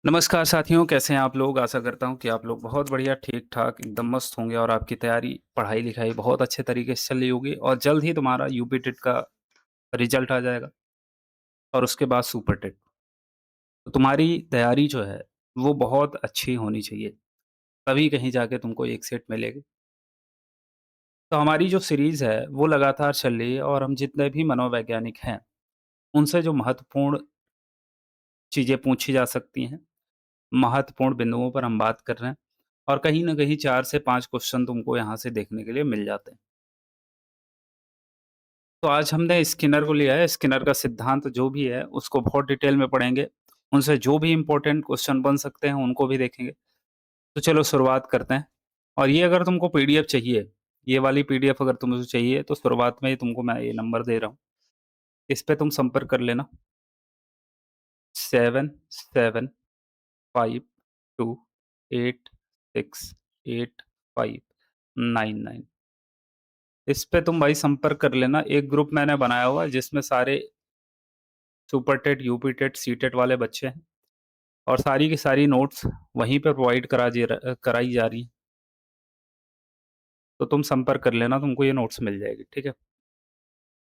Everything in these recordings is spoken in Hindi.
नमस्कार साथियों, कैसे हैं आप लोग? आशा करता हूँ कि आप लोग बहुत बढ़िया, ठीक-ठाक, एकदम मस्त होंगे और आपकी तैयारी, पढ़ाई-लिखाई बहुत अच्छे तरीके से चल रही होगी और जल्द ही तुम्हारा यूपी टेट का रिज़ल्ट आ जाएगा और उसके बाद सुपर टेट। तो तुम्हारी तैयारी जो है, वो बहुत अच्छी होनी चाहिए, तभी कहीं जाके तुमको एक सेट मिलेगी। तो हमारी जो सीरीज़ है, वो लगातार चल रही है और हम जितने भी मनोवैज्ञानिक हैं, उनसे जो महत्वपूर्ण चीज़ें पूछी जा सकती हैं, महत्वपूर्ण बिंदुओं पर हम बात कर रहे हैं और कहीं न कहीं 4 से 5 क्वेश्चन तुमको यहाँ से देखने के लिए मिल जाते हैं। तो आज हमने स्किनर को लिया है, स्किनर का सिद्धांत जो भी है, उसको बहुत डिटेल में पढ़ेंगे। उनसे जो भी इम्पोर्टेंट क्वेश्चन बन सकते हैं, उनको भी देखेंगे। तो चलो शुरुआत करते हैं और ये अगर तुमको पीडीएफ चाहिए, ये वाली पीडीएफ अगर तुमको चाहिए, तो शुरुआत में ही तुमको मैं ये नंबर दे रहा हूँ। इस पे तुम संपर्क कर लेना 7752868599। इस पे तुम भाई संपर्क कर लेना। एक ग्रुप मैंने बनाया हुआ है जिसमें सारे super TET, UP TET, C TET वाले बच्चे हैं और सारी की सारी नोट्स वहीं पे प्रोवाइड कराई जा रही हैं। तो तुम संपर्क कर लेना, तुमको ये नोट्स मिल जाएगी, ठीक है?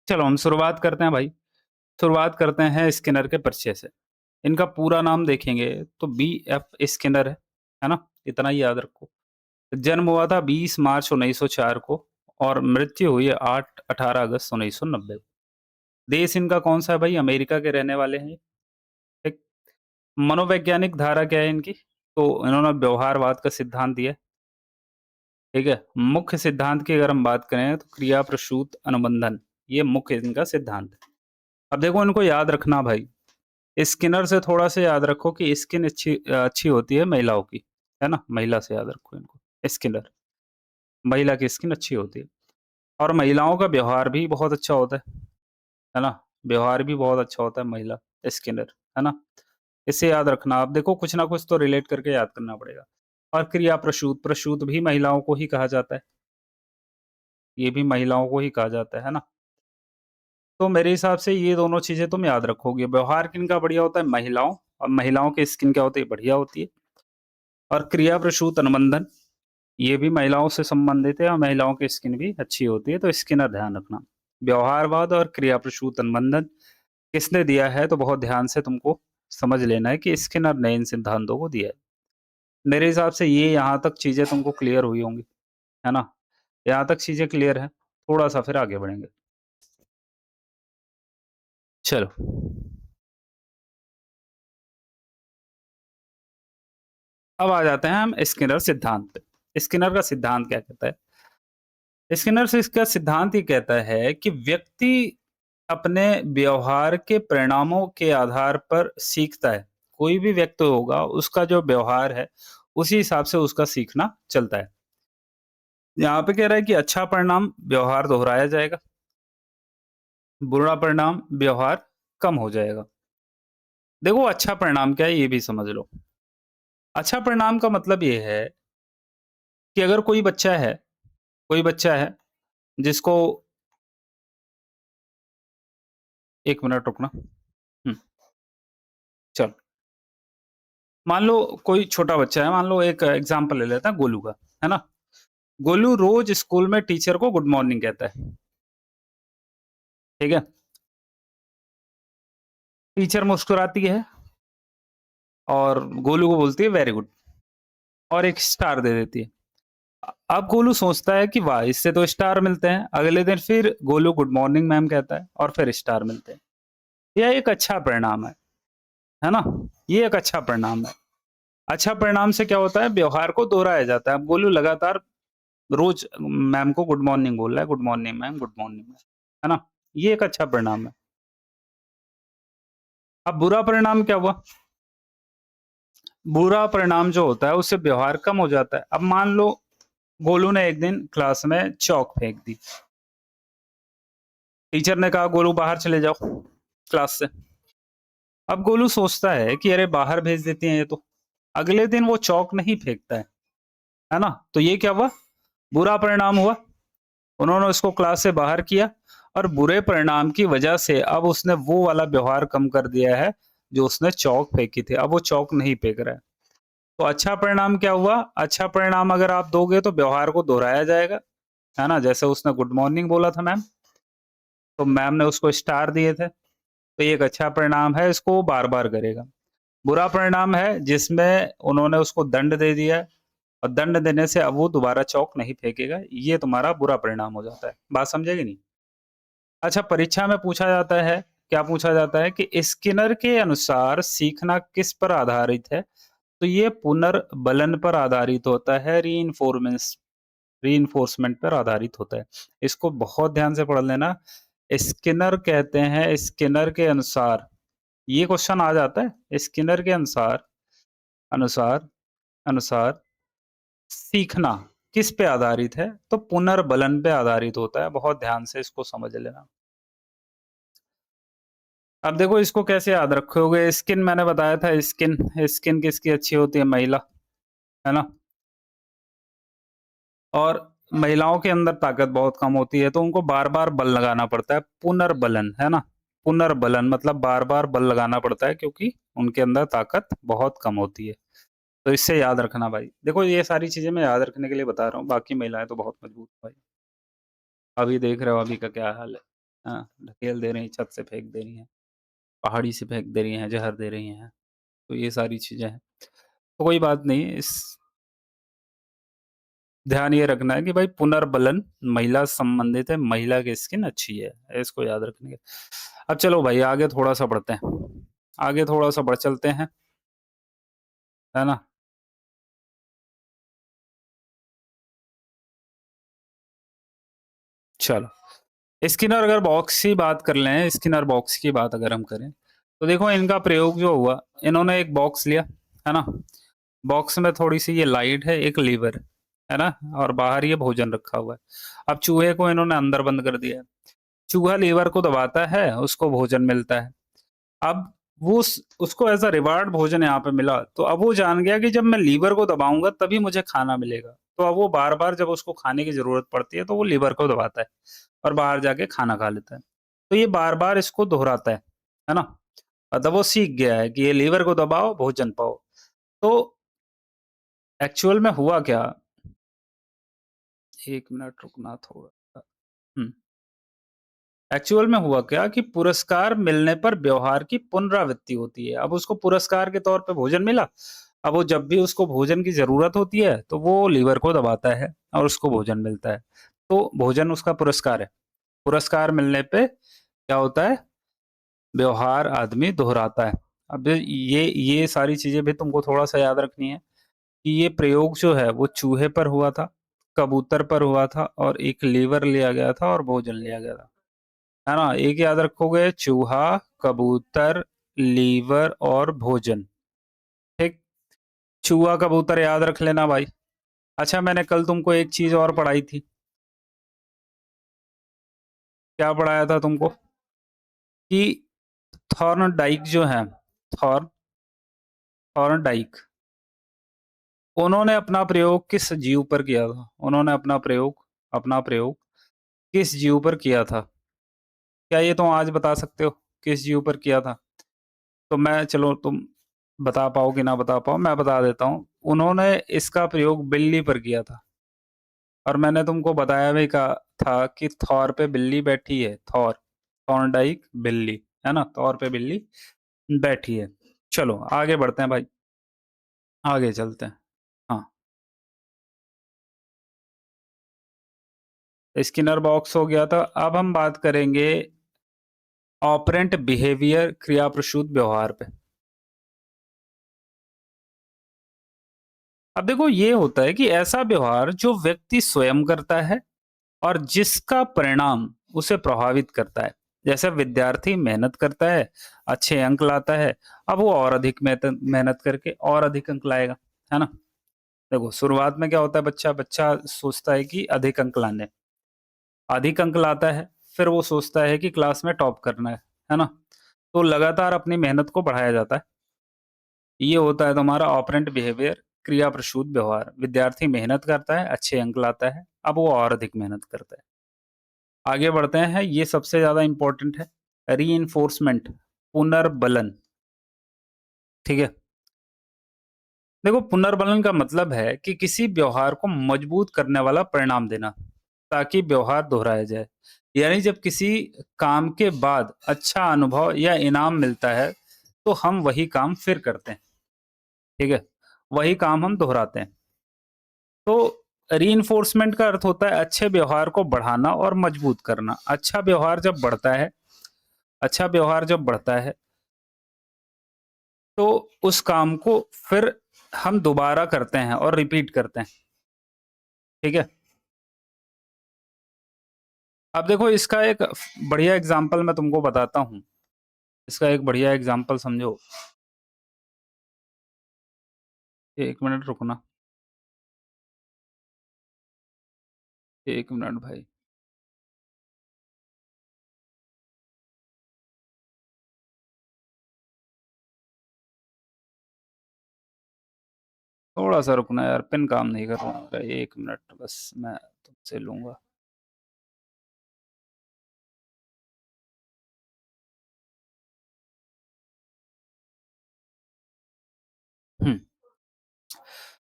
चलो हम शुरुआत करते हैं भाई। शुरुआत करते हैं स्किनर के परिचय से। इनका पूरा नाम देखेंगे तो बी.एफ. स्किनर है ना? इतना ही याद रखो। जन्म हुआ था 20 मार्च 1904 को और मृत्यु हुई है 18 अगस्त 1990 को। देश इनका कौन-सा है भाई? अमेरिका के रहने वाले हैं ये, ठीक? मनोवैज्ञानिक धारा क्या है इनकी? तो इन्होंने व्यवहारवाद का सिद्धांत दिया है, ठीक है? मुख्य सिद्धांत की अगर हम बात करें तो क्रिया प्रसूत अनुबंधन, ये मुख्य इनका सिद्धांत है। अब देखो इनको याद रखना भाई, स्किनर से थोड़ा-सा याद रखो कि स्किन अच्छी होती है महिलाओं की, है ना? महिला से याद रखो इनको, स्किनर, महिला की स्किन अच्छी होती है और महिलाओं का व्यवहार भी बहुत अच्छा होता है ना? व्यवहार भी बहुत अच्छा होता है महिला स्किनर, है ना? इसे याद रखना। आप देखो कुछ ना कुछ तो रिलेट करके याद करना पड़ेगा। और क्रिया प्रसूत, प्रसूत भी महिलाओं को ही कहा जाता है। ये भी महिलाओं को ही कहा जाता है ना? तो मेरे हिसाब से ये दोनों चीज़ें तुम याद रखोगे। व्यवहार किनका बढ़िया होता है? महिलाओं, और महिलाओं की स्किन क्या होती है? बढ़िया होती है। और क्रिया प्रसूत अनुबंधन, ये भी महिलाओं से संबंधित है और महिलाओं की स्किन भी अच्छी होती है, तो स्किनर ध्यान रखना। व्यवहारवाद और क्रिया प्रसूत अनुबंधन किसने दिया है? तो बहुत ध्यान से तुमको समझ लेना है कि स्किनर ने इन सिद्धांतों को दिया है। मेरे हिसाब से ये यहाँ तक चीज़ें तुमको क्लियर हुई होंगी, है ना? यहाँ तक चीज़ें क्लियर हैं, थोड़ा-सा फिर आगे बढ़ेंगे। चलो, अब आ जाते हैं हम स्किनर सिद्धांत पे। स्किनर का सिद्धांत क्या कहता है? स्किनर से इसका सिद्धांत ये कहता है कि व्यक्ति अपने व्यवहार के परिणामों के आधार पर सीखता है। कोई भी व्यक्ति होगा, उसका जो व्यवहार है, उसी हिसाब से उसका सीखना चलता है। यहाँ पे कह रहा है कि अच्छा परिणाम व्यवहार दोहराया जाएगा, बुरा परिणाम व्यवहार कम हो जाएगा। देखो अच्छा परिणाम क्या है ये भी समझ लो। अच्छा परिणाम का मतलब ये है कि अगर कोई बच्चा है जिसको 1 मिनट रुकना। हुँ, चलो। मान लो कोई छोटा बच्चा है, मान लो एक एग्ज़ाम्पल ले लेते हैं गोलू का, है ना? गोलू रोज़ स्कूल में टीचर को गुड मॉर्निंग कहता है, ठीक है? टीचर मुस्कुराती है और गोलू को बोलती है वेरी गुड और एक स्टार दे देती है। अब गोलू सोचता है कि वाह! इससे तो स्टार मिलते हैं। अगले दिन फिर गोलू गुड मॉर्निंग मैम कहता है और फिर स्टार मिलते हैं। यह एक अच्छा परिणाम है ना? ये एक अच्छा परिणाम है। अच्छा परिणाम से क्या होता है? व्यवहार को दोहराया जाता है। अब गोलू लगातार रोज़ मैम को गुड मॉर्निंग बोल रहा है, good morning ma'am, good morning ma'am, है ना? ये एक अच्छा परिणाम है। अब बुरा परिणाम क्या हुआ? बुरा परिणाम जो होता है उससे व्यवहार कम हो जाता है। अब मान लो गोलू ने एक दिन क्लास में चॉक फेंक दी। टीचर ने कहा गोलू बाहर चले जाओ क्लास से। अब गोलू सोचता है कि अरे बाहर भेज देते हैं ये तो। अगले दिन वो चॉक नहीं फेंकता है ना? तो ये क्या हुआ? बुरा परिणाम हुआ। उन्होंने उसको क्लास से बाहर किया और बुरे परिणाम की वजह से अब उसने वो वाला व्यवहार कम कर दिया है, जो उसने चौक फेंकी थी, अब वो चौक नहीं फेंक रहा है। तो अच्छा परिणाम क्या हुआ? अच्छा परिणाम अगर आप दोगे तो व्यवहार को दोहराया जाएगा, है ना? जैसे उसने गुड मॉर्निंग बोला था मैम, तो मैम ने उसको स्टार दिए थे, तो ये एक अच्छा परिणाम है, इसको वो बार-बार करेगा। बुरा परिणाम है जिसमें उन्होंने उसको दंड दे दिया है, और दंड देने से अब वो दोबारा चौक नहीं फेंकेगा, ये तुम्हारा बुरा परिणाम हो जाता है। बात समझे कि नहीं? अच्छा, परीक्षा में पूछा जाता है, क्या पूछा जाता है कि स्किनर के अनुसार सीखना किस पर आधारित है? तो ये पुनर्बलन पर आधारित होता है, रीइंफोर्समेंट पर आधारित होता है। इसको बहुत ध्यान से पढ़ लेना। स्किनर कहते हैं, स्किनर के अनुसार, ये क्वेश्चन आ जाता है, स्किनर के अनुसार अनुसार अनुसार सीखना किस पे आधारित है? तो पुनर्बलन पे आधारित होता है। बहुत ध्यान से इसको समझ लेना। अब देखो इसको कैसे याद रखोगे? स्किन मैंने बताया था, स्किन स्किन किसकी अच्छी होती है? महिला, है ना? और महिलाओं के अंदर ताकत बहुत कम होती है, तो उनको बार-बार बल लगाना पड़ता है, पुनर्बलन, है ना? पुनर्बलन मतलब बार-बार बल लगाना पड़ता है, क्योंकि उनके अंदर ताकत बहुत कम होती है। तो इससे याद रखना भाई। देखो ये सारी चीज़ें मैं याद रखने के लिए बता रहा हूँ, बाकी महिलाएँ तो बहुत मजबूत हैं भाई। अभी देख रहे हो अभी का क्या हाल है। हाँ, ढकेल दे रही हैं, छत से फेंक दे रही हैं, पहाड़ी से फेंक दे रही हैं, ज़हर दे रही हैं। तो ये सारी चीज़ें हैं। तो कोई बात नहीं, इस ध्यान ये रखना है कि भाई पुनर्बलन महिला से संबंधित है, महिला की स्किन अच्छी है, इसको याद रखने के। अब चलो भाई आगे थोड़ा-सा बढ़ते हैं। आगे थोड़ा-सा बढ़ चलते हैं, है ना? चलो, स्किनर अगर बॉक्स की बात कर लें, स्किनर बॉक्स की बात अगर हम करें, तो देखो इनका प्रयोग जो हुआ, इन्होंने एक बॉक्स लिया, है ना? बॉक्स में थोड़ी-सी ये लाइट है, एक लीवर है ना? और बाहर ये भोजन रखा हुआ है। अब चूहे को इन्होंने अंदर बंद कर दिया है। चूहा लीवर को दबाता है, उसको भोजन मिलता है। अब वो उसको एज़ अ रिवार्ड भोजन यहाँ पे मिला, तो अब वो जान गया कि जब मैं लीवर को दबाऊँगा तभी मुझे खाना मिलेगा। तो अब वो बार-बार जब उसको खाने की ज़रूरत पड़ती है, तो वो लीवर को दबाता है और बाहर जाके खाना खा लेता है। तो ये बार-बार इसको दोहराता है ना? मतलब वो सीख गया है कि ये लीवर को दबाओ, भोजन पाओ। तो एक्चुअल में हुआ क्या? 1 मिनट रुकना थोड़ा। हुँ। एक्चुअल में हुआ क्या कि पुरस्कार मिलने पर व्यवहार की पुनरावृत्ति होती है। अब उसको पुरस्कार के तौर पे भोजन मिला, अब वो जब भी उसको भोजन की ज़रूरत होती है, तो वो लीवर को दबाता है और उसको भोजन मिलता है। तो भोजन उसका पुरस्कार है। पुरस्कार मिलने पे क्या होता है? व्यवहार आदमी दोहराता है। अब ये सारी चीज़ें भी तुमको थोड़ा-सा याद रखनी है कि ये प्रयोग जो है वो चूहे पर हुआ था, कबूतर पर हुआ था और एक लीवर लिया गया था और भोजन लिया गया था। है ना? एक याद रखोगे, चूहा, कबूतर, लीवर और भोजन, ठीक? चूहा, कबूतर याद रख लेना भाई। अच्छा मैंने कल तुमको एक चीज़ और पढ़ाई थी। क्या पढ़ाया था तुमको? कि थॉर्नडाइक जो है, थॉर्न थॉर्नडाइक, उन्होंने अपना प्रयोग किस जीव पर किया था? उन्होंने अपना प्रयोग किस जीव पर किया था? क्या ये तुम आज बता सकते हो, किस जीव पर किया था? तो मैं, चलो तुम बता पाओ कि ना बता पाओ, मैं बता देता हूँ। उन्होंने इसका प्रयोग बिल्ली पर किया था और मैंने तुमको बताया भी का था कि थॉर पे बिल्ली बैठी है, थॉर्नडाइक बिल्ली, है ना? थॉर पे बिल्ली बैठी है। चलो आगे बढ़ते हैं भाई, आगे चलते हैं। हाँ, स्किनर बॉक्स हो गया था। अब हम बात करेंगे ऑपरेंट बिहेवियर, क्रिया प्रसूत व्यवहार पे। अब देखो ये होता है कि ऐसा व्यवहार जो व्यक्ति स्वयं करता है और जिसका परिणाम उसे प्रभावित करता है। जैसे विद्यार्थी मेहनत करता है, अच्छे अंक लाता है, अब वो और अधिक मेहनत मेहनत करके और अधिक अंक लाएगा, है ना? देखो शुरुआत में क्या होता है, बच्चा बच्चा सोचता है कि अधिक अंक लाने, अधिक अंक लाता है, फिर वो सोचता है कि क्लास में टॉप करना है ना? तो लगातार अपनी मेहनत को बढ़ाया जाता है। ये होता है तुम्हारा ऑपरेंट बिहेवियर, क्रिया प्रसूत व्यवहार। विद्यार्थी मेहनत करता है, अच्छे अंक लाता है, अब वो और अधिक मेहनत करता है। आगे बढ़ते हैं, ये सबसे ज़्यादा इम्पोर्टेंट है, रीइंफोर्समेंट, पुनर्बलन। ठीक है? देखो, पुनर्बलन का मतलब है कि किसी व्यवहार को मजबूत करने वाला परिणाम देना, ताकि व्यवहार दोहराया जाए। यानी जब किसी काम के बाद अच्छा अनुभव या इनाम मिलता है, तो हम वही काम फिर करते हैं, ठीक है? वही काम हम दोहराते हैं। तो रीइंफोर्समेंट का अर्थ होता है अच्छे व्यवहार को बढ़ाना और मजबूत करना। अच्छा व्यवहार जब बढ़ता है, तो उस काम को फिर हम दोबारा करते हैं और रिपीट करते हैं, ठीक है? अब देखो, इसका एक बढ़िया एग्जाम्पल मैं तुमको बताता हूँ। इसका एक बढ़िया एग्जाम्पल समझो। 1 मिनट रुकना, 1 मिनट भाई। थोड़ा-सा रुकना यार, पेन काम नहीं कर रहा मेरा। 1 मिनट बस मैं तुमसे लूँगा। हुँ।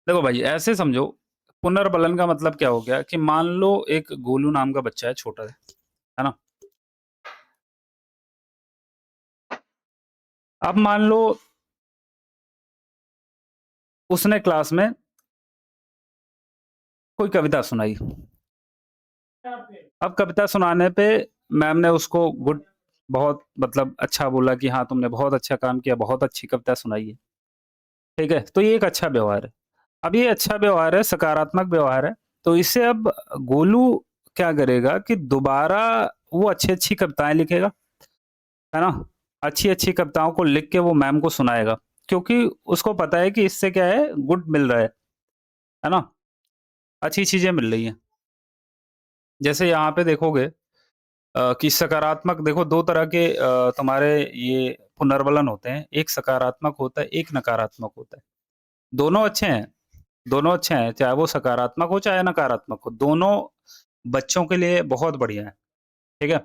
देखो भाई, ऐसे समझो, पुनर्बलन का मतलब क्या हो गया कि मान लो एक गोलू नाम का बच्चा है, छोटा है ना? अब मान लो उसने क्लास में कोई कविता सुनाई। अब कविता सुनाने पे मैम ने उसको बहुत मतलब अच्छा बोला कि हाँ, तुमने बहुत अच्छा काम किया, बहुत अच्छी कविता सुनाई है। ठीक है? तो ये एक अच्छा व्यवहार है। अब ये अच्छा व्यवहार है, सकारात्मक व्यवहार है, तो इससे अब गोलू क्या करेगा कि दोबारा वो अच्छी-अच्छी कविताएँ लिखेगा, है ना? अच्छी-अच्छी कविताओं को लिख के वो मैम को सुनाएगा, क्योंकि उसको पता है कि इससे क्या है, गुड मिल रहा है ना? अच्छी चीज़ें मिल रही हैं। जैसे यहाँ पे देखोगे कि सकारात्मक, देखो 2 तरह के तुम्हारे ये पुनर्वलन होते हैं, एक सकारात्मक होता है, एक नकारात्मक होता है। दोनों अच्छे हैं, दोनों अच्छे हैं, चाहे वो सकारात्मक हो, चाहे नकारात्मक हो, दोनों बच्चों के लिए बहुत बढ़िया है, ठीक है?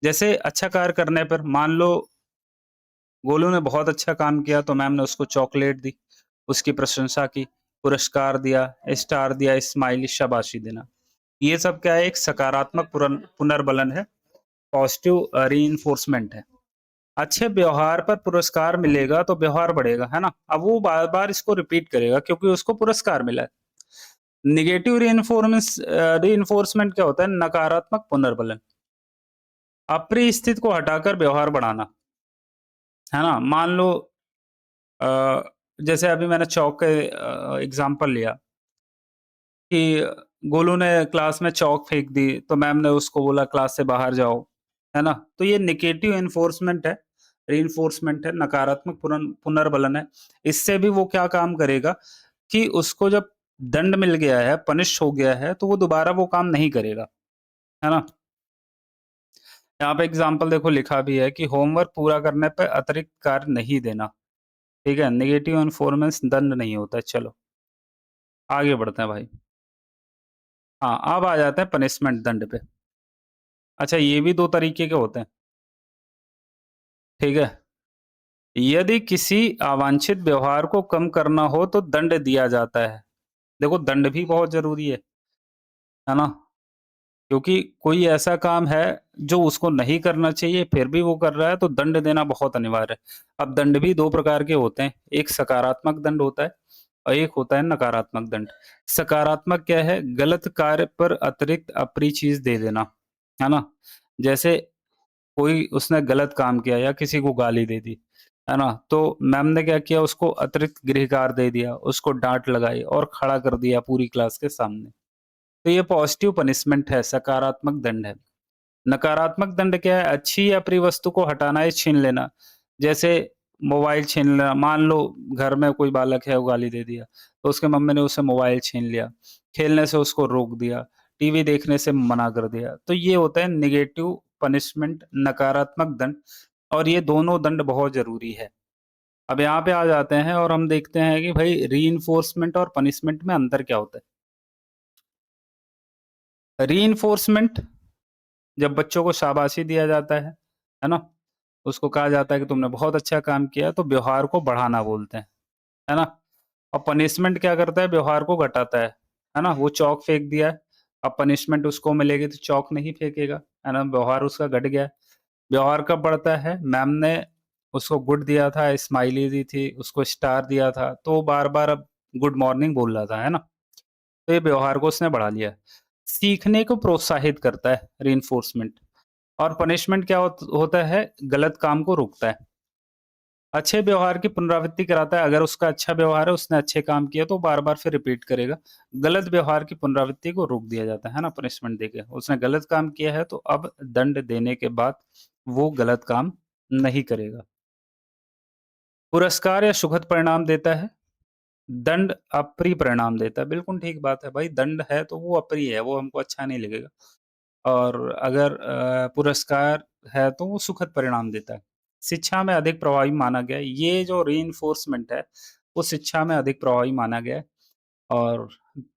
जैसे अच्छा कार्य करने पर मान लो गोलू ने बहुत अच्छा काम किया, तो मैम ने उसको चॉकलेट दी, उसकी प्रशंसा की, पुरस्कार दिया, स्टार दिया, स्माइली, शाबाशी देना। ये सब क्या है, एक सकारात्मक पुनर्बलन है, पॉजिटिव रीइंफोर्समेंट है। अच्छे व्यवहार पर पुरस्कार मिलेगा तो व्यवहार बढ़ेगा, है ना? अब वो बार-बार इसको रिपीट करेगा क्योंकि उसको पुरस्कार मिला है। नेगेटिव रीइंफोर्समेंट क्या होता है? नकारात्मक पुनर्बलन। अप्रिय स्थिति को हटाकर व्यवहार बढ़ाना, है ना? मान लो अ, जैसे अभी मैंने चौक के एग्ज़ाम्पल लिया कि गोलू ने क्लास में चौक फेंक दी, तो मैम ने उसको बोला क्लास से बाहर जाओ, है ना? तो ये नेगेटिव एनफोर्समेंट है, रीइंफोर्समेंट है, नकारात्मक पुनर्बलन है। इससे भी वो क्या काम करेगा कि उसको जब दंड मिल गया है, पनिश हो गया है, तो वो दोबारा वो काम नहीं करेगा, है ना? यहाँ पे एग्ज़ाम्पल देखो लिखा भी है कि होमवर्क पूरा करने पे अतिरिक्त कार्य नहीं देना, ठीक है? नेगेटिव एनफोर्समेंट दंड नहीं होता है। चलो, आगे बढ़ते हैं भाई। हाँ, अब आ जाते हैं पनिशमेंट, दंड पे। अच्छा, ये भी 2 तरीके के होते हैं, ठीक है? यदि किसी अवांछित व्यवहार को कम करना हो तो दंड दिया जाता है। देखो, दंड भी बहुत ज़रूरी है ना? क्योंकि कोई ऐसा काम है जो उसको नहीं करना चाहिए, फिर भी वो कर रहा है, तो दंड देना बहुत अनिवार्य है। अब दंड भी 2 प्रकार के होते हैं, एक सकारात्मक दंड होता है और एक होता है नकारात्मक दंड। सकारात्मक क्या है? गलत कार्य पर अतिरिक्त अप्रिय चीज़ दे देना, है ना? जैसे कोई उसने गलत काम किया या किसी को गाली दे दी, है ना? तो मैम ने क्या किया, उसको अतिरिक्त गृह कार्य दे दिया, उसको डाँट लगाई और खड़ा कर दिया पूरी क्लास के सामने। तो ये पॉजिटिव पनिशमेंट है, सकारात्मक दंड है। नकारात्मक दंड क्या है? अच्छी या अप्रिय वस्तु को हटाना या छीन लेना। जैसे मोबाइल छीन लेना, मान लो घर में कोई बालक है, वो गाली दे दिया, तो उसके मम्मी ने उससे मोबाइल छीन लिया, खेलने से उसको रोक दिया, टीवी देखने से मना कर दिया। तो ये होता है नेगेटिव पनिशमेंट, नकारात्मक दंड, और ये दोनों दंड बहुत ज़रूरी है। अब यहाँ पे आ जाते हैं और हम देखते हैं कि भाई रीइंफोर्समेंट और पनिशमेंट में अंतर क्या होता है? रीइंफोर्समेंट जब बच्चों को शाबाशी दिया जाता है ना? उसको कहा जाता है कि तुमने बहुत अच्छा काम किया, तो व्यवहार को बढ़ाना बोलते हैं, है ना? और पनिशमेंट क्या करता है? व्यवहार को घटाता है ना? वो चॉक फेंक दिया है, अब पनिशमेंट उसको मिलेगी तो चॉक नहीं फेंकेगा, है ना? व्यवहार उसका घट गया है। व्यवहार कब बढ़ता है? मैम ने उसको गुड दिया था, स्माइली दी थी, उसको स्टार दिया था, तो वो बार-बार अब गुड मॉर्निंग बोल रहा था, है ना? तो ये व्यवहार को उसने बढ़ा लिया। सीखने को प्रोत्साहित करता है रिइंफोर्समेंट। और पनिशमेंट क्या होता है? गलत काम को रोकता है। अच्छे व्यवहार की पुनरावृत्ति कराता है, अगर उसका अच्छा व्यवहार है, उसने अच्छे काम किया तो बार-बार फिर रिपीट करेगा। गलत व्यवहार की पुनरावृत्ति को रोक दिया जाता है ना पनिशमेंट देके। उसने गलत काम किया है तो अब दंड देने के बाद वो गलत काम नहीं करेगा। पुरस्कार या सुखद परिणाम देता है, दंड अप्रिय परिणाम देता है। बिल्कुल ठीक बात है भाई, दंड है तो वो अप्रिय है, वो हमको अच्छा नहीं लगेगा। और अगर पुरस्कार है तो वो सुखद परिणाम देता है। शिक्षा में अधिक प्रभावी माना गया है, ये जो रीइंफोर्समेंट है, वो शिक्षा में अधिक प्रभावी माना गया है। और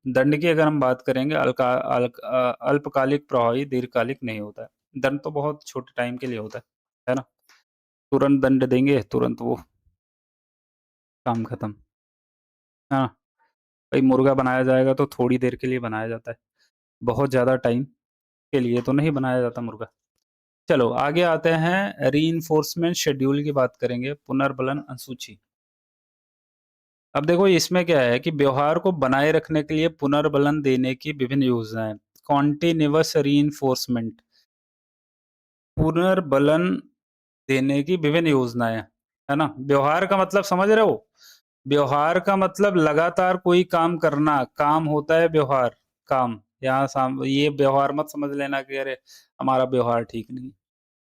दंड की अगर हम बात करेंगे अल्पकालिक प्रभावी, दीर्घकालिक नहीं होता है। दंड तो बहुत छोटे टाइम के लिए होता है ना? तुरंत दंड देंगे, तुरंत वो काम खत्म, हाँ। भाई मुर्गा बनाया जाएगा तो थोड़ी देर के लिए बनाया जाता है, बहुत ज़्यादा टाइम के लिए तो नहीं बनाया जाता मुर्गा। चलो आगे आते हैं, रीइंफोर्समेंट शेड्यूल की बात करेंगे, पुनर्बलन अनुसूची। अब देखो इसमें क्या है कि व्यवहार को बनाए रखने के लिए पुनर्बलन देने की विभिन्न योजनाएं, कॉन्टिन्यूअस रीइंफोर्समेंट, पुनर्बलन देने की विभिन्न योजनाएं, है ना? व्यवहार का मतलब समझ रहे हो? व्यवहार का मतलब लगातार कोई काम करना, काम होता है व्यवहार, काम। यहाँ ये व्यवहार मत समझ लेना कि अरे हमारा व्यवहार ठीक नहीं,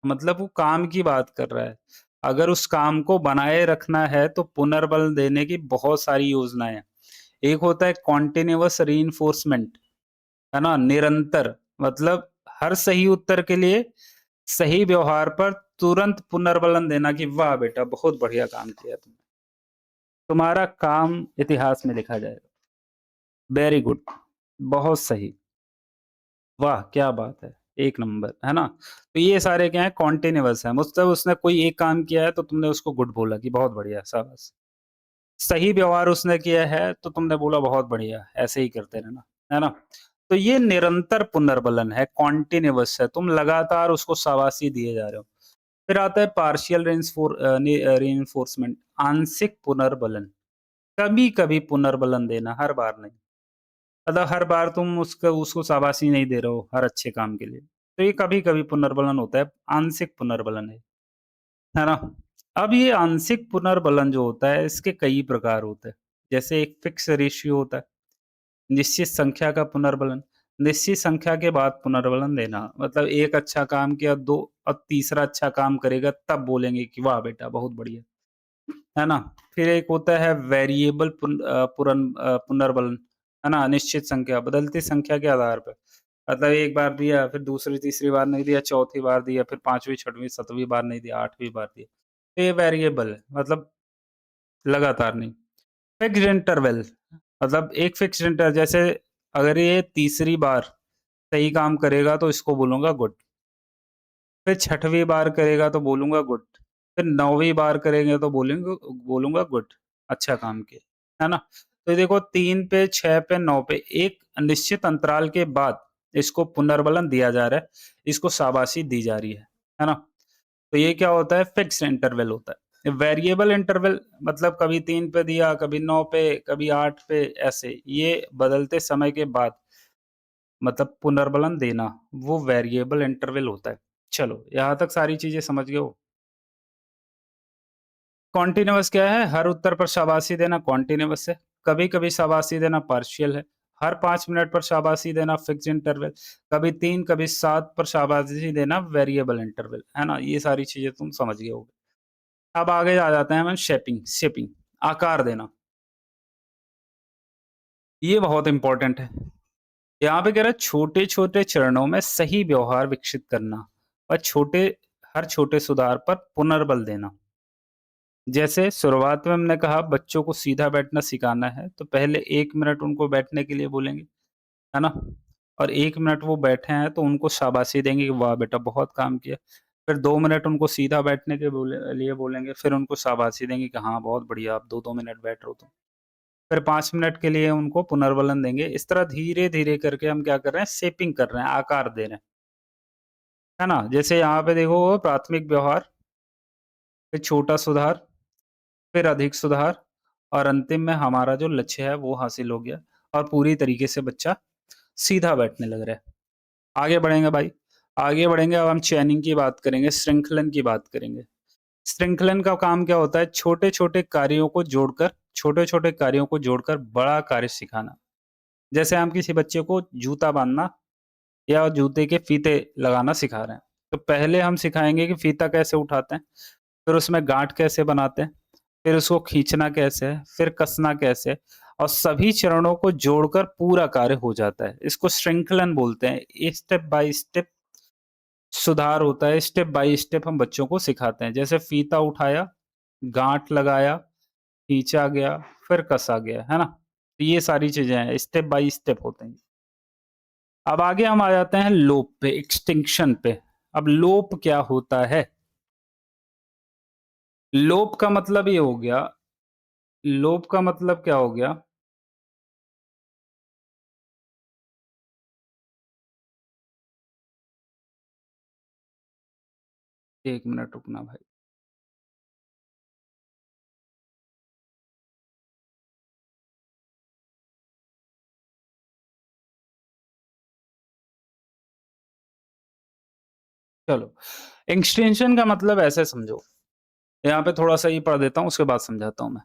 मतलब वो काम की बात कर रहा है। अगर उस काम को बनाए रखना है तो पुनर्बल देने की बहुत सारी योजनाएँ हैं। एक होता है कॉन्टिन्यूअस रीइंफोर्समेंट, है ना? निरंतर, मतलब हर सही उत्तर के लिए सही व्यवहार पर तुरंत पुनर्बलन देना कि वाह बेटा बहुत बढ़िया काम किया तुमने। तुम्हारा काम इतिहास में लिखा जाएगा। वेरी गुड, बहुत सही। वाह! क्या बात है, एक नंबर, है ना? तो ये सारे क्या हैं कॉन्टिन्यूअस हैं, मतलब उसने कोई एक काम किया है तो तुमने उसको गुड बोला कि बहुत बढ़िया, शाबाश। सही व्यवहार उसने किया है तो तुमने बोला बहुत बढ़िया, ऐसे ही करते रहना, है ना? तो ये निरंतर पुनर्बलन है, कॉन्टिन्यूअस है, तुम लगातार उसको शाबाशी दिए जा रहे हो। फिर आता है पार्शियल रीइंफोर्समेंट, आंशिक पुनर्बलन, कभी-कभी पुनर्बलन देना, हर बार नहीं। मतलब हर बार तुम उसको उसको शाबाशी नहीं दे रहे हो हर अच्छे काम के लिए। तो ये कभी-कभी पुनर्बलन होता है, आंशिक पुनर्बलन है ना? अब ये आंशिक पुनर्बलन जो होता है इसके कई प्रकार होते हैं। जैसे एक फिक्स रेशियो होता है, निश्चित संख्या का पुनर्बलन, निश्चित संख्या के बाद पुनर्बलन देना। मतलब एक अच्छा काम किया, 2 अब तीसरा अच्छा काम करेगा तब बोलेंगे कि वाह बेटा बहुत बढ़िया। है ना? फिर एक होता है वेरिएबल पुनर्बलन, है ना? निश्चित संख्या, बदलती संख्या के आधार पे। मतलब एक बार दिया, फिर दूसरी, तीसरी बार नहीं दिया, चौथी बार दिया, फिर 5वीं, 6वीं, 7वीं बार नहीं दिया, 8वीं बार दिया। तो ये वेरिएबल है, मतलब लगातार नहीं। फिक्स्ड इंटरवल, मतलब एक फिक्स्ड इंटर, जैसे अगर ये तीसरी बार सही काम करेगा तो इसको बोलूँगा गुड। फिर 6वीं बार करेगा तो बोलूँगा गुड। फिर 9वीं बार करेंगे तो बोलूँगा गुड, अच्छा काम किया, है ना? तो देखो 3 पे, 6 पे, 9 पे एक निश्चित अंतराल के बाद इसको पुनर्बलन दिया जा रहा है, इसको शाबाशी दी जा रही है ना? तो ये क्या होता है? फिक्स्ड इंटरवल होता है। वेरिएबल इंटरवल मतलब कभी 3 पे दिया, कभी 9 पे, कभी 8 पे, ऐसे। ये बदलते समय के बाद मतलब पुनर्बलन देना, वो वेरिएबल इंटरवल होता है। चलो, यहाँ तक सारी चीज़ें समझ गए हो? कॉन्टिन्यूअस क्या है? हर उत्तर पर शाबाशी देना कॉन्टिन्यूअस है। कभी-कभी शाबाशी देना पार्शियल है। हर 5 मिनट पर शाबाशी देना फिक्स्ड इंटरवल। कभी 3, कभी 7 पर शाबाशी देना वेरिएबल इंटरवल, है ना? ये सारी चीज़ें तुम समझ गए होगे। अब आगे आ जाते हैं हम शेपिंग शेपिंग, आकार देना। ये बहुत इम्पोर्टेंट है। यहाँ पे कह रहा है छोटे-छोटे चरणों में सही व्यवहार विकसित करना और हर छोटे सुधार पर पुनर्बल देना। जैसे शुरुआत में हमने कहा बच्चों को सीधा बैठना सिखाना है, तो पहले 1 मिनट उनको बैठने के लिए बोलेंगे, है ना? और 1 मिनट वो बैठे हैं तो उनको शाबाशी देंगे कि वाह बेटा बहुत काम किया। फिर 2 मिनट उनको सीधा बैठने के लिए बोलेंगे, फिर उनको शाबाशी देंगे कि हाँ, बहुत बढ़िया आप 2-2 मिनट बैठ रहे हो तुम। फिर 5 मिनट के लिए उनको पुनर्बलन देंगे। इस तरह धीरे-धीरे करके हम क्या कर रहे हैं, शेपिंग कर रहे हैं, आकार दे रहे हैं। है ना? जैसे यहाँ पे देखो प्राथमिक व्यवहार, फिर छोटा सुधार, फिर अधिक सुधार और अंतिम में हमारा जो लक्ष्य है वो हासिल हो गया और पूरी तरीके से बच्चा सीधा बैठने लग रहा है। आगे बढ़ेंगे भाई, आगे बढ़ेंगे, अब हम चैनिंग की बात करेंगे, श्रृंखलन की बात करेंगे। श्रृंखलन का काम क्या होता है? छोटे-छोटे कार्यों को जोड़कर बड़ा कार्य सिखाना। जैसे हम किसी बच्चे को जूता बाँधना या जूते के फीते लगाना सिखा रहे हैं। तो पहले हम सिखाएँगे कि फीता कैसे उठाते हैं, फिर उसमें गाँठ कैसे बनाते हैं, फिर उसको खींचना कैसे है, फिर कसना कैसे है और सभी चरणों को जोड़कर पूरा कार्य हो जाता है। इसको श्रृंखलन बोलते हैं। ये स्टेप बाय स्टेप सुधार होता है, स्टेप बाय स्टेप हम बच्चों को सिखाते हैं। जैसे फीता उठाया, गाँठ लगाया, खींचा गया, फिर कसा गया, है ना? तो ये सारी चीज़ें हैं, स्टेप बाय स्टेप होते हैं। अब आगे हम आ जाते हैं लोप पे, एक्सटिंक्शन पे। अब लोप क्या होता है? लोप का मतलब ये हो गया, लोप का मतलब क्या हो गया? 1 मिनट रुकना भाई। चलो, एक्सटेंशन का मतलब ऐसे समझो, यहाँ पे थोड़ा-सा ये पढ़ देता हूँ, उसके बाद समझाता हूँ मैं।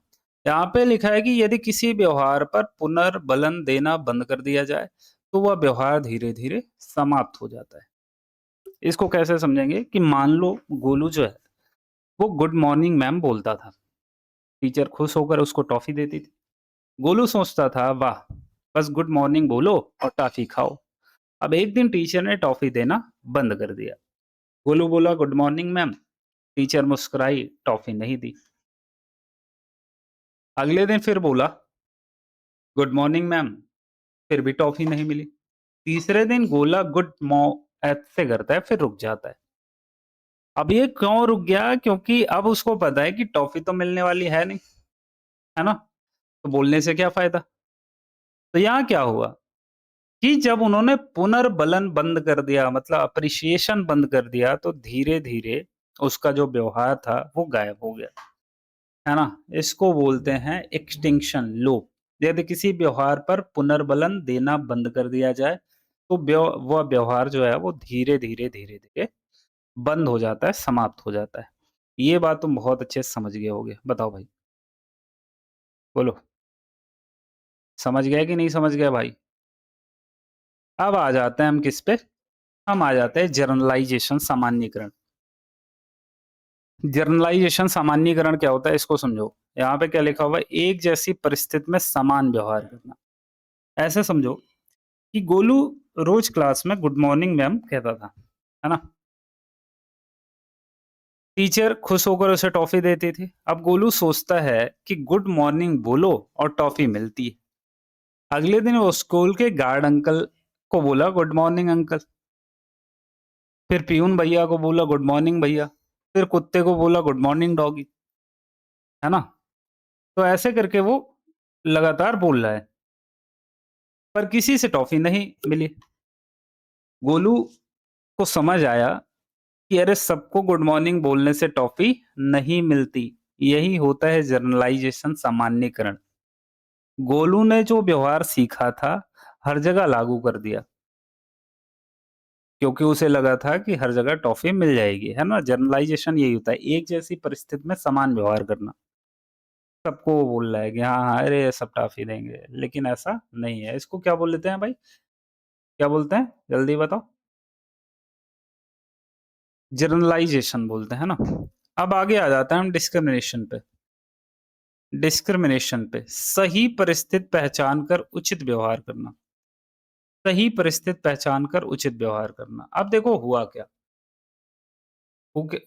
यहाँ पे लिखा है कि यदि किसी व्यवहार पर पुनर्बलन देना बंद कर दिया जाए, तो वह व्यवहार धीरे-धीरे समाप्त हो जाता है। इसको कैसे समझेंगे कि मान लो गोलू जो है, वो गुड मॉर्निंग मैम बोलता था। टीचर खुश होकर उसको टॉफ़ी देती थी। गोलू सोचता था, वाह! बस गुड मॉर्निंग बोलो और टॉफ़ी खाओ। अब एक दिन टीचर ने टॉफ़ी देना बंद कर दिया। गोलू बोला, गुड मॉर्निंग मैम। टीचर मुस्कुराई, टॉफ़ी नहीं दी। अगले दिन फिर बोला, गुड मॉर्निंग मैम, फिर भी टॉफ़ी नहीं मिली। तीसरे दिन गोला गुड मॉ ऐसे करता है, फिर रुक जाता है। अब ये क्यों रुक गया? क्योंकि अब उसको पता है कि टॉफ़ी तो मिलने वाली है नहीं, है ना? तो बोलने से क्या फ़ायदा? तो यहाँ क्या हुआ कि जब उन्होंने पुनर्बलन बंद कर दिया, मतलब एप्रिसिएशन बंद कर दिया, तो धीरे-धीरे उसका जो व्यवहार था, वो गायब हो गया। है ना? इसको बोलते हैं एक्सटिंक्शन, लोप। यदि किसी व्यवहार पर पुनर्बलन देना बंद कर दिया जाए, तो वह व्यवहार जो है वो धीरे-धीरे, धीरे-धीरे बंद हो जाता है, समाप्त हो जाता है। ये बात तुम बहुत अच्छे से समझ गए होगे। बताओ भाई, बोलो, समझ गए कि नहीं समझ गए भाई? अब आ जाते हैं हम किस पे? हम आ जाते हैं जनरलाइज़ेशन, सामान्यीकरण। जनरलाइज़ेशन, सामान्यीकरण क्या होता है इसको समझो। यहाँ पे क्या लिखा हुआ है? एक जैसी परिस्थिति में समान व्यवहार करना। ऐसे समझो कि गोलू रोज क्लास में गुड मॉर्निंग मैम कहता था, है ना? टीचर खुश होकर उसे टॉफी देती थी। अब गोलू सोचता है कि गुड मॉर्निंग बोलो और टॉफी मिलती है। अगले दिन वो स्कूल के गार्ड अंकल को बोला, गुड मॉर्निंग अंकल। फिर पियून भैया को बोला, गुड मॉर्निंग भैया। फिर कुत्ते को बोला, गुड मॉर्निंग डॉगी। है ना? तो ऐसे करके वो लगातार बोल रहा है, पर किसी से टॉफी नहीं मिली। गोलू को समझ आया कि अरे सबको गुड मॉर्निंग बोलने से टॉफी नहीं मिलती। यही होता है जनरलाइजेशन, सामान्यीकरण। गोलू ने जो व्यवहार सीखा था, हर जगह लागू कर दिया, क्योंकि उसे लगा था कि हर जगह टॉफी मिल जाएगी, है ना? जनरलाइजेशन यही होता है, एक जैसी परिस्थिति में समान व्यवहार करना। सबको वो बोल रहा है कि हाँ, हाँ, अरे सब टॉफी देंगे, लेकिन ऐसा नहीं है। इसको क्या बोल लेते हैं भाई? क्या बोलते हैं? जल्दी बताओ। जनरलाइजेशन बोलते हैं ना। अब आगे आ जाते हैं हम डिस्क्रिमिनेशन पे। डिस्क्रिमिनेशन पे सही परिस्थिति पहचान कर उचित व्यवहार करना। सही परिस्थिति पहचान कर उचित व्यवहार करना। अब देखो हुआ क्या?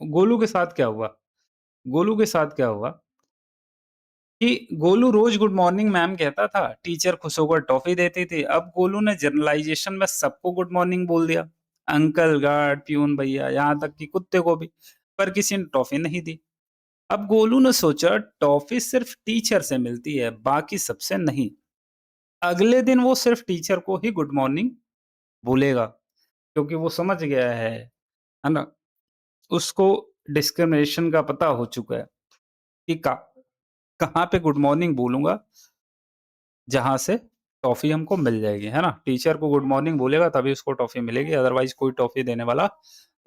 गोलू के साथ क्या हुआ? गोलू के साथ क्या हुआ कि गोलू रोज गुड मॉर्निंग मैम कहता था, टीचर खुश होकर टॉफी देती थी। अब गोलू ने जनरलाइजेशन में सबको गुड मॉर्निंग बोल दिया। अंकल गार्ड, प्यून भैया, यहाँ तक कि कुत्ते को भी, पर किसी ने टॉफ़ी नहीं दी। अब गोलू ने सोचा टॉफ़ी सिर्फ़ टीचर से मिलती है, बाकी सबसे नहीं। अगले दिन वो सिर्फ़ टीचर को ही गुड मॉर्निंग बोलेगा, क्योंकि वो समझ गया है ना? उसको डिस्क्रिमिनेशन का पता हो चुका है कि कहाँ पे गुड मॉर्निंग बोलूँगा, जहाँ से टॉफ़ी हमको मिल जाएगी, है ना? टीचर को गुड मॉर्निंग बोलेगा तभी उसको टॉफ़ी मिलेगी, अदरवाइज़ कोई टॉफ़ी देने वाला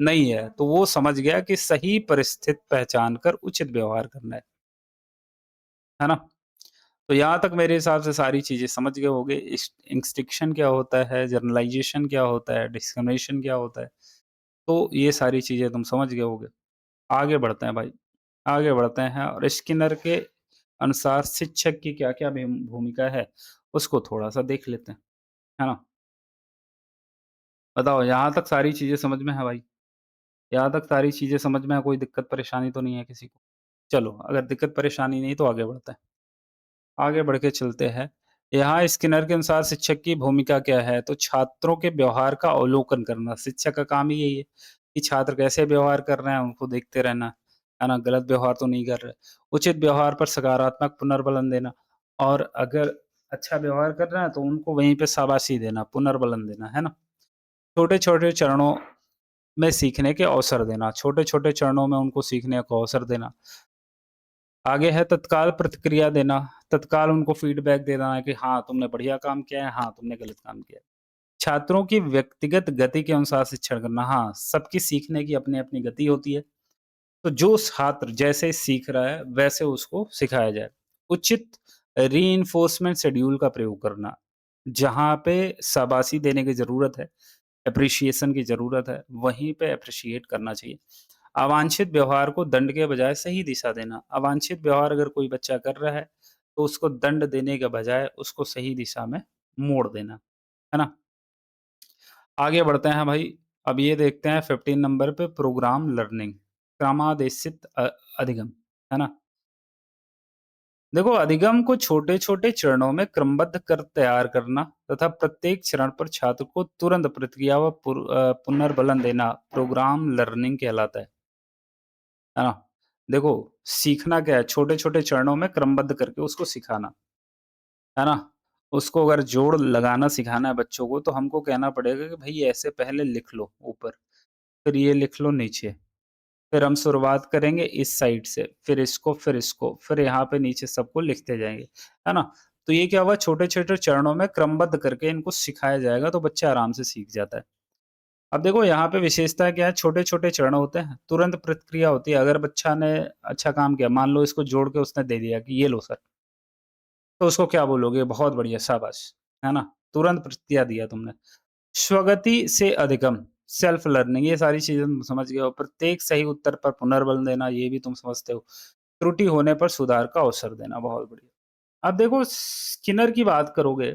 नहीं है। तो वो समझ गया कि सही परिस्थिति पहचान कर उचित व्यवहार करना है ना? तो यहाँ तक मेरे हिसाब से सारी चीज़ें समझ गए होंगे। इंस्ट्रक्शन क्या होता है, जनरलाइज़ेशन क्या होता है, डिस्क्रिमिनेशन क्या होता है। तो ये सारी चीज़ें तुम समझ गए होगे। आगे बढ़ते हैं भाई, आगे बढ़ते हैं और स्किनर के अनुसार शिक्षक की क्या-क्या भूमिका है, उसको थोड़ा-सा देख लेते हैं, है ना? बताओ यहाँ तक सारी चीज़ें समझ में है भाई? यहाँ तक सारी चीज़ें समझ में है, कोई दिक्कत परेशानी तो नहीं है किसी को? चलो, अगर दिक्कत परेशानी नहीं तो आगे बढ़ते हैं। आगे बढ़ के चलते हैं। यहाँ स्किनर के अनुसार शिक्षक की भूमिका क्या है? तो छात्रों के व्यवहार का अवलोकन करना। शिक्षक का काम ही यही है कि छात्र कैसे व्यवहार कर रहे हैं, उनको देखते रहना, है ना? गलत व्यवहार तो नहीं कर रहे। उचित व्यवहार पर सकारात्मक पुनर्बलन देना और अगर अच्छा व्यवहार कर रहे हैं, तो उनको वहीं पे शाबाशी देना, पुनर्बलन देना, है ना? छोटे-छोटे चरणों में सीखने के अवसर देना, छोटे-छोटे चरणों में उनको सीखने का अवसर देना। आगे है तत्काल प्रतिक्रिया देना, तत्काल उनको फीडबैक देना है कि हाँ, तुमने बढ़िया काम किया है, हाँ, तुमने गलत काम किया है। छात्रों की व्यक्तिगत गति के अनुसार शिक्षण करना, हाँ, सबकी सीखने की अपनी-अपनी गति होती है, तो जो छात्र जैसे सीख रहा है, वैसे उसको सिखाया जाए। उचित रीइन्फोर्समेंट शेड्यूल का प्रयोग करना, जहाँ पे शाबाशी देने की ज़रूरत है, एप्रिशिएशन की ज़रूरत है, वहीं पे एप्रिशिएट करना चाहिए। अवांछित व्यवहार को दंड के बजाय सही दिशा देना। अवांछित व्यवहार अगर कोई बच्चा कर रहा है, तो उसको दंड देने के बजाय उसको सही दिशा में मोड़ देना, है ना? आगे बढ़ते हैं भाई, अब ये देखते हैं 15 नंबर पे प्रोग्राम लर्निंग, क्रमादेशित अधिगम, है ना? देखो अधिगम को छोटे-छोटे चरणों में क्रमबद्ध कर तैयार करना तथा प्रत्येक चरण पर छात्र को तुरंत प्रतिक्रिया व पुनर्बलन देना, प्रोग्राम लर्निंग कहलाता है ना? देखो, सीखना क्या है, छोटे-छोटे चरणों में क्रमबद्ध करके उसको सिखाना, है ना? उसको अगर जोड़ लगाना सिखाना है बच्चों को, तो हमको कहना पड़ेगा कि भई ऐसे पहले लिख लो ऊपर, फिर ये लिख लो नीचे, फिर हम शुरुआत करेंगे इस साइड से, फिर इसको, फिर यहाँ पे नीचे सबको लिखते जाएँगे, है ना? तो ये क्या हुआ छोटे-छोटे चरणों में क्रमबद्ध करके इनको सिखाया जाएगा, तो बच्चा आराम से सीख जाता है। अब देखो यहाँ पे विशेषता क्या है, छोटे-छोटे चरण होते हैं, तुरंत प्रतिक्रिया होती है। अगर बच्चा ने अच्छा काम किया, मान लो इसको जोड़ के उसने दे दिया कि ये लो सर, तो उसको क्या बोलोगे? बहुत बढ़िया, शाबाश, है ना? तुरंत प्रतिक्रिया दिया तुमने। स्वगति से अधिगम, सेल्फ लर्निंग, ये सारी चीज़ें तुम समझ गए हो। प्रत्येक सही उत्तर पर पुनर्बल देना, ये भी तुम समझते हो। त्रुटि होने पर सुधार का अवसर देना, बहुत बढ़िया। अब देखो स्किनर की बात करोगे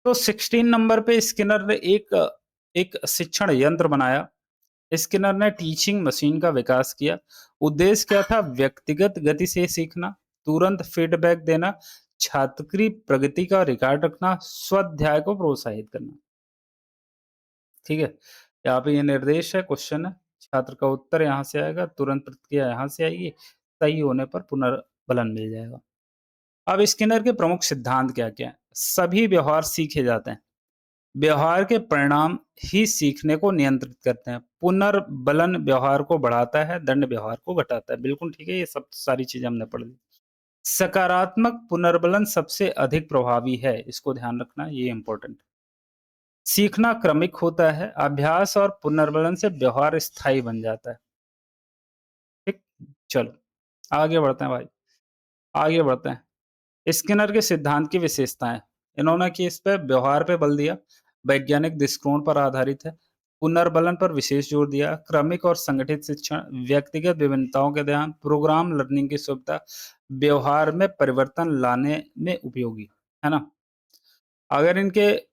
तो 16 नंबर पे स्किनर ने एक शिक्षण यंत्र बनाया। स्किनर ने टीचिंग मशीन का विकास किया। उद्देश्य क्या था? व्यक्तिगत गति से सीखना, तुरंत फीडबैक देना, छात्र की प्रगति का रिकॉर्ड रखना, स्वाध्याय को प्रोत्साहित करना। ठीक है? यहाँ पे ये निर्देश है, क्वेश्चन है, छात्र का उत्तर यहाँ से आएगा, तुरंत प्रतिक्रिया यहाँ से आएगी, सही होने पर पुनर्बलन मिल जाएगा। अब स्किनर के प्रमुख सिद्धांत क्या-क्या हैं? सभी व्यवहार सीखे जाते हैं। व्यवहार के परिणाम ही सीखने को नियंत्रित करते हैं। पुनर्बलन व्यवहार को बढ़ाता है, दंड व्यवहार को घटाता है। बिल्कुल ठीक है, ये सब सारी चीज़ें हमने पढ़ ली। सकारात्मक पुनर्बलन सबसे अधिक प्रभावी है, इसको ध्यान रखना, ये इम्पोर्टेंट। सीखना क्रमिक होता है, अभ्यास और पुनर्बलन से व्यवहार स्थायी बन जाता है। ठीक? चलो, आगे बढ़ते हैं भाई, आगे बढ़ते हैं। स्किनर के सिद्धांत की विशेषताएँ। इन्होंने कि इस पे व्यवहार पे बल दिया, वैज्ञानिक दृष्टिकोण पर आधारित है, पुनर्बलन पर विशेष जोर दिया, क्रमिक और संगठित शिक्षण, व्यक्तिगत विभिन्नताओं का ध्यान, प्रोग्राम लर्निंग की सुविधा, व्यवहार में परिवर्तन लाने में उपयोगी, है ना? अगर इनके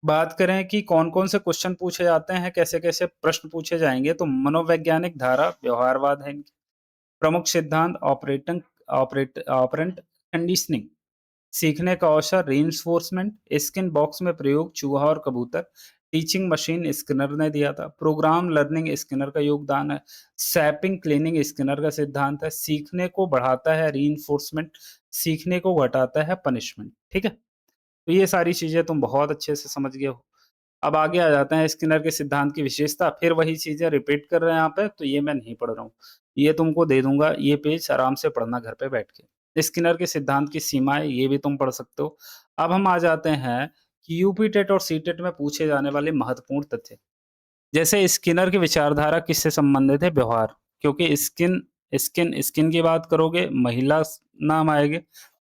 बात करें कि कौन-कौन से क्वेश्चन पूछे जाते हैं, कैसे-कैसे प्रश्न पूछे जाएँगे, तो मनोवैज्ञानिक धारा व्यवहारवाद है इनकी। प्रमुख सिद्धांत ऑपरेंट कंडीशनिंग, सीखने का अवसर रीइंफोर्समेंट, स्किन बॉक्स में प्रयोग, चूहा और कबूतर, टीचिंग मशीन स्किनर ने दिया था, प्रोग्राम लर्निंग स्किनर का योगदान है, सैपिंग क्लीनिंग स्किनर का सिद्धांत है, सीखने को बढ़ाता है रीइंफोर्समेंट, सीखने को घटाता है पनिशमेंट, ठीक है? तो ये सारी चीज़ें तुम बहुत अच्छे से समझ गए हो। अब आगे आ जाते हैं स्किनर के सिद्धांत की विशेषता, फिर वही चीज़ें रिपीट कर रहे हैं यहाँ पे, तो ये मैं नहीं पढ़ रहा हूँ। ये तुमको दे दूँगा, ये पेज आराम से पढ़ना घर पे बैठ के। स्किनर के सिद्धांत की सीमाएँ, ये भी तुम पढ़ सकते हो। अब हम आ जाते हैं कि यूपी टेट और सीटेट में पूछे जाने वाले महत्वपूर्ण तथ्य। जैसे स्किनर की विचारधारा किससे संबंधित है? व्यवहार। क्योंकि स्किन की बात करोगे, महिला नाम आएगी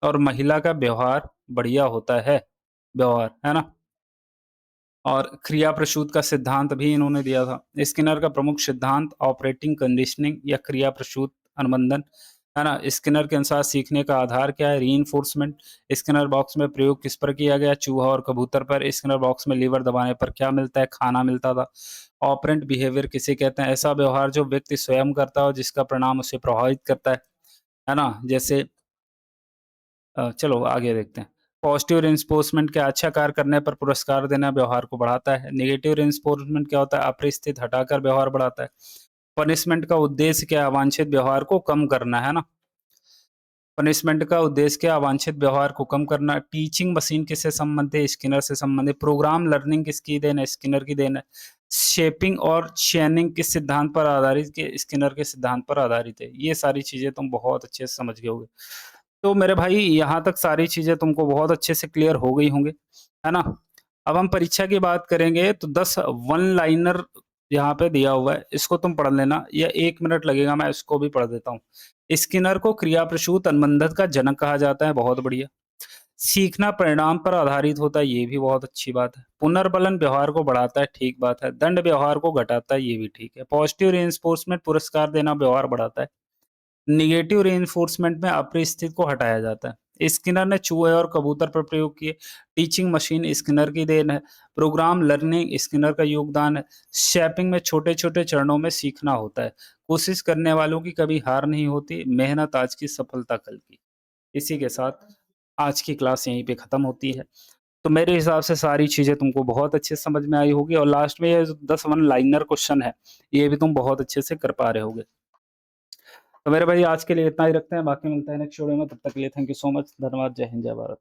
और महिला का व्यवहार बढ़िया होता है, व्यवहार, है ना? और क्रिया प्रसूत का सिद्धांत भी इन्होंने दिया था। स्किनर का प्रमुख सिद्धांत ऑपरेटिंग कंडीशनिंग या क्रिया प्रसूत अनुबंधन, है ना? स्किनर के अनुसार सीखने का आधार क्या है? रीइंफोर्समेंट। स्किनर बॉक्स में प्रयोग किस पर किया गया? चूहा और कबूतर पर। स्किनर बॉक्स में लीवर दबाने पर क्या मिलता है? खाना मिलता था। ऑपरेंट बिहेवियर किसे कहते हैं? ऐसा व्यवहार जो व्यक्ति स्वयं करता हो जिसका परिणाम उसे प्रभावित करता है ना? जैसे चलो आगे देखते हैं। पॉजिटिव रिइंफोर्समेंट क्या? अच्छा कार्य करने पर पुरस्कार देना व्यवहार को बढ़ाता है। नेगेटिव रिइंफोर्समेंट क्या होता है? अपरिस्थित हटाकर व्यवहार बढ़ाता है। पनिशमेंट का उद्देश्य क्या है? अवांछित व्यवहार को कम करना, है ना? पनिशमेंट का उद्देश्य क्या? अवांछित व्यवहार को कम करना। टीचिंग मशीन किससे संबंधित है? स्किनर से संबंधित। प्रोग्राम लर्निंग किसकी देन है? स्किनर की देन है। शेपिंग और चेनिंग किस सिद्धांत पर आधारित? के स्किनर के सिद्धांत पर आधारित है। ये सारी चीजें तुम बहुत अच्छे से समझ गए होगे। तो मेरे भाई यहाँ तक सारी चीज़ें तुमको बहुत अच्छे से क्लियर हो गई होंगी, है ना? अब हम परीक्षा की बात करेंगे तो 10 वन लाइनर यहाँ पे दिया हुआ है, इसको तुम पढ़ लेना या 1 मिनट लगेगा, मैं इसको भी पढ़ देता हूँ। स्किनर को क्रिया प्रसूत अनुबंधन का जनक कहा जाता है, बहुत बढ़िया। सीखना परिणाम पर आधारित होता है, ये भी बहुत अच्छी बात है। पुनर्बलन व्यवहार को बढ़ाता है, ठीक बात है। दंड व्यवहार को घटाता है, ये भी ठीक है। पॉजिटिव रिइंफोर्समेंट पुरस्कार देना व्यवहार बढ़ाता है। नेगेटिव रिइंफोर्समेंट में अपरिस्थित को हटाया जाता है। स्किनर ने चूहे और कबूतर पर प्रयोग किए। टीचिंग मशीन स्किनर की देन है। प्रोग्राम लर्निंग स्किनर का योगदान है। शैपिंग में छोटे-छोटे चरणों में सीखना होता है। कोशिश करने वालों की कभी हार नहीं होती, मेहनत आज की सफलता कल की। इसी के साथ आज की क्लास यहीं पे खत्म होती है। तो मेरे हिसाब से सारी चीज़ें तुमको बहुत अच्छे से समझ में आई होगी और लास्ट में ये जो 10 वन लाइनर क्वेश्चन है, ये भी तुम बहुत अच्छे से कर पा रहे होगे। तो मेरे भाई आज के लिए इतना ही रखते हैं, बाकी मिलते हैं नेक्स्ट वीडियो में, तब तक के लिए थैंक यू सो मच, धन्यवाद, जय हिंद, जय भारत।